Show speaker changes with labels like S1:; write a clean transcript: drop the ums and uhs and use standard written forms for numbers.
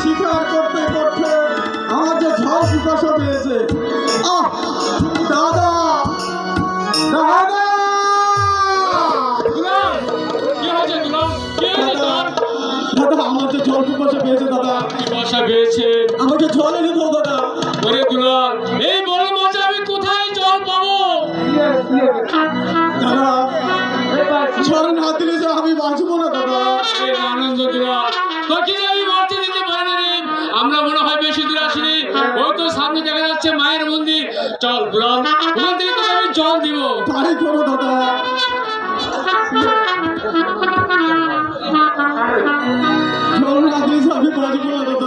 S1: শিকার করতে করতে আমার যে ঝড় পিপাসা পেয়েছে। দাদা দাদা দাদা আমার যে ঝড় পিপাসা পেয়েছে দাদা।
S2: পিপাসা পেয়েছে?
S1: আমাকে জল এনে দাও দাদা।
S2: ওরে দুলাল, এই বড় মাঝে আমি কোথায় জল পাবো?
S1: দাদা জল না দিলে যে আমি বাঁচবো না দাদা।
S2: আনন্দ দুলাল, তোকে যে আমি বাঁচতে দিতে পারি রে। আমরা মনে হয় বেশি দূর আসিনি, ওই তো সামনে দেখা যাচ্ছে মায়ের মন্দির। চল দুলাল, ওখান থেকে তোকে আমি জল দিব।
S1: তাই করো দাদা। জল না দিলে যে আমি বাঁচবো না দাদা।